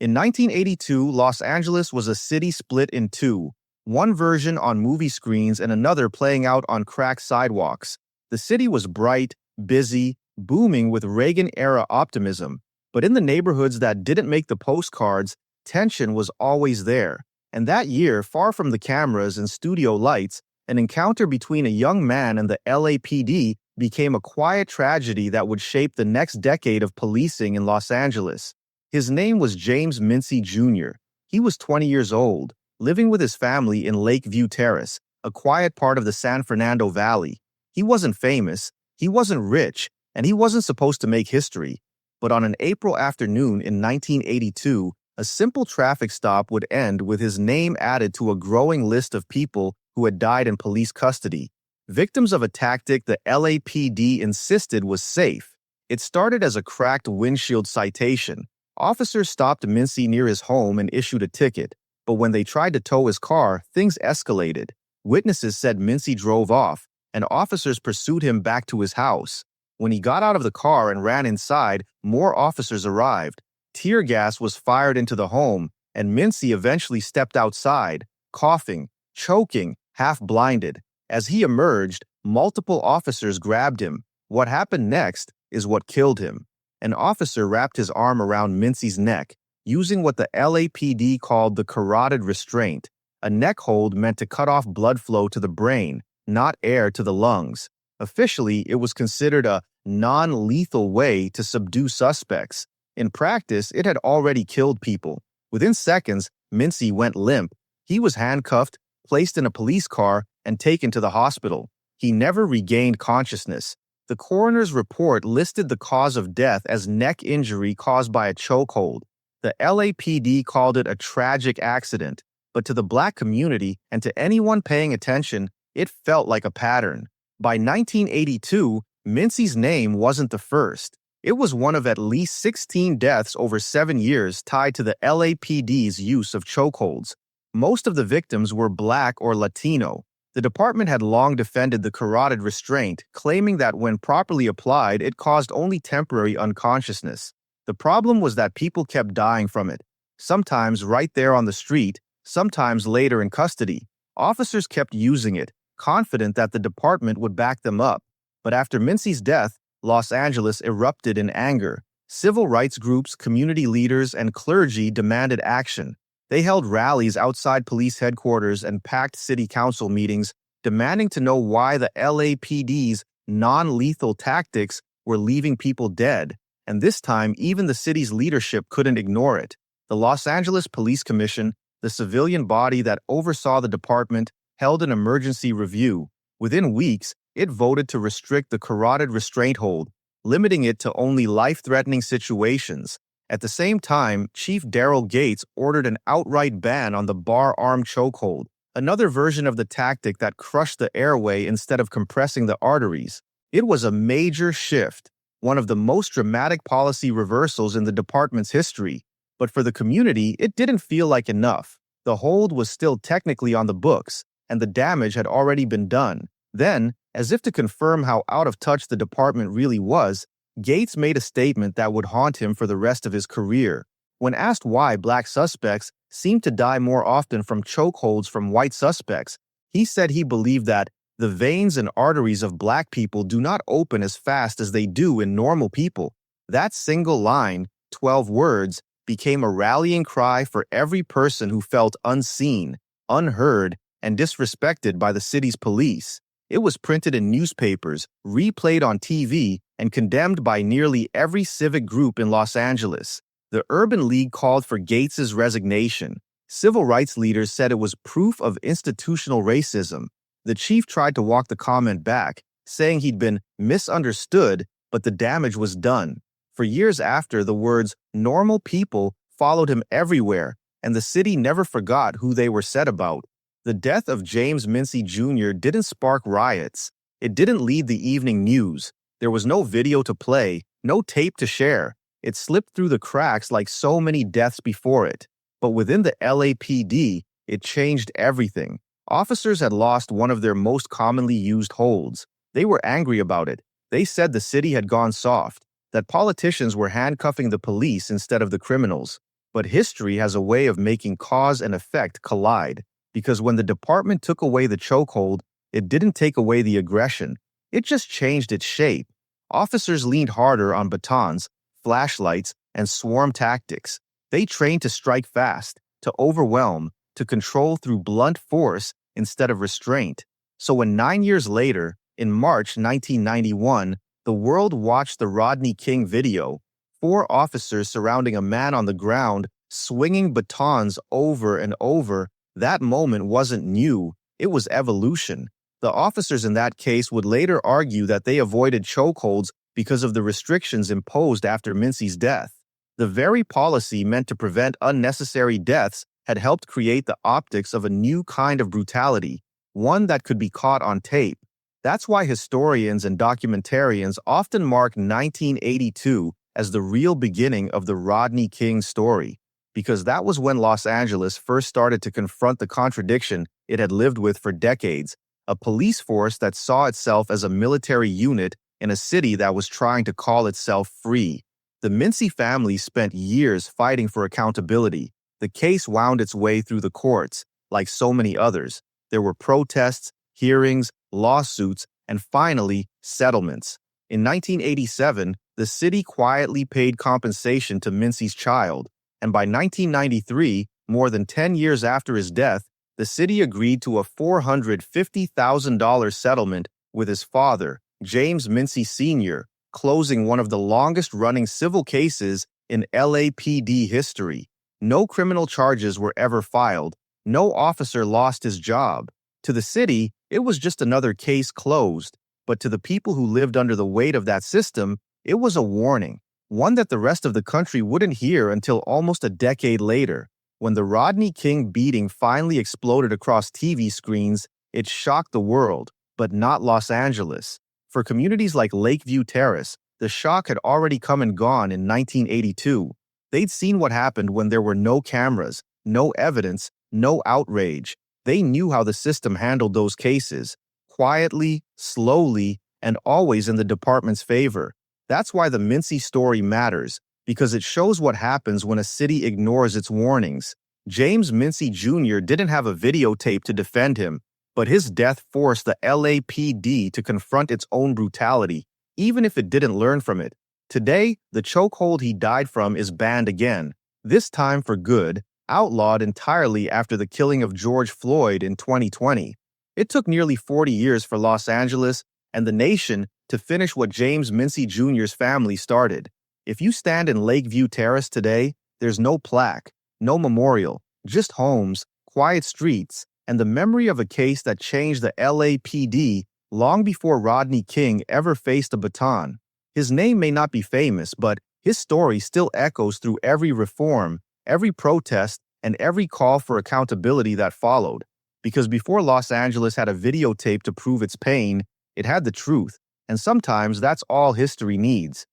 In 1982, Los Angeles was a city split in two, one version on movie screens and another playing out on cracked sidewalks. The city was bright, busy, booming with Reagan-era optimism, but in the neighborhoods that didn't make the postcards, tension was always there. And that year, far from the cameras and studio lights, an encounter between a young man and the LAPD became a quiet tragedy that would shape the next decade of policing in Los Angeles. His name was James Mincey Jr. He was 20 years old, living with his family in Lakeview Terrace, a quiet part of the San Fernando Valley. He wasn't famous, he wasn't rich, and he wasn't supposed to make history. But on an April afternoon in 1982, a simple traffic stop would end with his name added to a growing list of people who had died in police custody. Victims of a tactic the LAPD insisted was safe. It started as a cracked windshield citation. Officers stopped Mincey near his home and issued a ticket, but when they tried to tow his car, things escalated. Witnesses said Mincey drove off, and officers pursued him back to his house. When he got out of the car and ran inside, more officers arrived. Tear gas was fired into the home, and Mincey eventually stepped outside, coughing, choking, half-blinded. As he emerged, multiple officers grabbed him. What happened next is what killed him. An officer wrapped his arm around Mincey's neck, using what the LAPD called the carotid restraint, a neck hold meant to cut off blood flow to the brain, not air to the lungs. Officially, it was considered a non-lethal way to subdue suspects. In practice, it had already killed people. Within seconds, Mincey went limp. He was handcuffed, placed in a police car, and taken to the hospital. He never regained consciousness. The coroner's report listed the cause of death as neck injury caused by a chokehold. The LAPD called it a tragic accident, but to the Black community and to anyone paying attention, it felt like a pattern. By 1982, Mincey's name wasn't the first. It was one of at least 16 deaths over 7 years tied to the LAPD's use of chokeholds. Most of the victims were Black or Latino. The department had long defended the carotid restraint, claiming that when properly applied, it caused only temporary unconsciousness. The problem was that people kept dying from it, sometimes right there on the street, sometimes later in custody. Officers kept using it, confident that the department would back them up. But after Mincey's death, Los Angeles erupted in anger. Civil rights groups, community leaders, and clergy demanded action. They held rallies outside police headquarters and packed city council meetings, demanding to know why the LAPD's non-lethal tactics were leaving people dead. And this time, even the city's leadership couldn't ignore it. The Los Angeles Police Commission, the civilian body that oversaw the department, held an emergency review. Within weeks, it voted to restrict the carotid restraint hold, limiting it to only life-threatening situations. At the same time, Chief Daryl Gates ordered an outright ban on the bar-arm chokehold, another version of the tactic that crushed the airway instead of compressing the arteries. It was a major shift, one of the most dramatic policy reversals in the department's history. But for the community, it didn't feel like enough. The hold was still technically on the books, and the damage had already been done. Then, as if to confirm how out of touch the department really was, Gates made a statement that would haunt him for the rest of his career. When asked why Black suspects seemed to die more often from chokeholds from white suspects, he said he believed that the veins and arteries of Black people do not open as fast as they do in normal people. That single line, 12 words, became a rallying cry for every person who felt unseen, unheard, and disrespected by the city's police. It was printed in newspapers, replayed on TV, and condemned by nearly every civic group in Los Angeles. The Urban League called for Gates's resignation. Civil rights leaders said it was proof of institutional racism. The chief tried to walk the comment back, saying he'd been misunderstood, but the damage was done. For years after, the words "normal people" followed him everywhere, and the city never forgot who they were said about. The death of James Mincey Jr. didn't spark riots. It didn't lead the evening news. There was no video to play, no tape to share. It slipped through the cracks like so many deaths before it. But within the LAPD, it changed everything. Officers had lost one of their most commonly used holds. They were angry about it. They said the city had gone soft, that politicians were handcuffing the police instead of the criminals. But history has a way of making cause and effect collide, because when the department took away the chokehold, it didn't take away the aggression. It just changed its shape. Officers leaned harder on batons, flashlights, and swarm tactics. They trained to strike fast, to overwhelm, to control through blunt force instead of restraint. So when 9 years later, in March 1991, the world watched the Rodney King video, four officers surrounding a man on the ground, swinging batons over and over, that moment wasn't new, it was evolution. The officers in that case would later argue that they avoided chokeholds because of the restrictions imposed after Mincey's death. The very policy meant to prevent unnecessary deaths had helped create the optics of a new kind of brutality, one that could be caught on tape. That's why historians and documentarians often mark 1982 as the real beginning of the Rodney King story, because that was when Los Angeles first started to confront the contradiction it had lived with for decades, a police force that saw itself as a military unit in a city that was trying to call itself free. The Mincey family spent years fighting for accountability. The case wound its way through the courts, like so many others. There were protests, hearings, lawsuits, and finally, settlements. In 1987, the city quietly paid compensation to Mincey's child, and by 1993, more than 10 years after his death, the city agreed to a $450,000 settlement with his father, James Mincey Sr., closing one of the longest-running civil cases in LAPD history. No criminal charges were ever filed. No officer lost his job. To the city, it was just another case closed. But to the people who lived under the weight of that system, it was a warning, one that the rest of the country wouldn't hear until almost a decade later. When the Rodney King beating finally exploded across TV screens, it shocked the world, but not Los Angeles. For communities like Lakeview Terrace, the shock had already come and gone in 1982. They'd seen what happened when there were no cameras, no evidence, no outrage. They knew how the system handled those cases, quietly, slowly, and always in the department's favor. That's why the Mincey story matters, because it shows what happens when a city ignores its warnings. James Mincey Jr. didn't have a videotape to defend him, but his death forced the LAPD to confront its own brutality, even if it didn't learn from it. Today, the chokehold he died from is banned again, this time for good, outlawed entirely after the killing of George Floyd in 2020. It took nearly 40 years for Los Angeles and the nation to finish what James Mincey Jr.'s family started. If you stand in Lakeview Terrace today, there's no plaque, no memorial, just homes, quiet streets, and the memory of a case that changed the LAPD long before Rodney King ever faced a baton. His name may not be famous, but his story still echoes through every reform, every protest, and every call for accountability that followed. Because before Los Angeles had a videotape to prove its pain, it had the truth, and sometimes that's all history needs.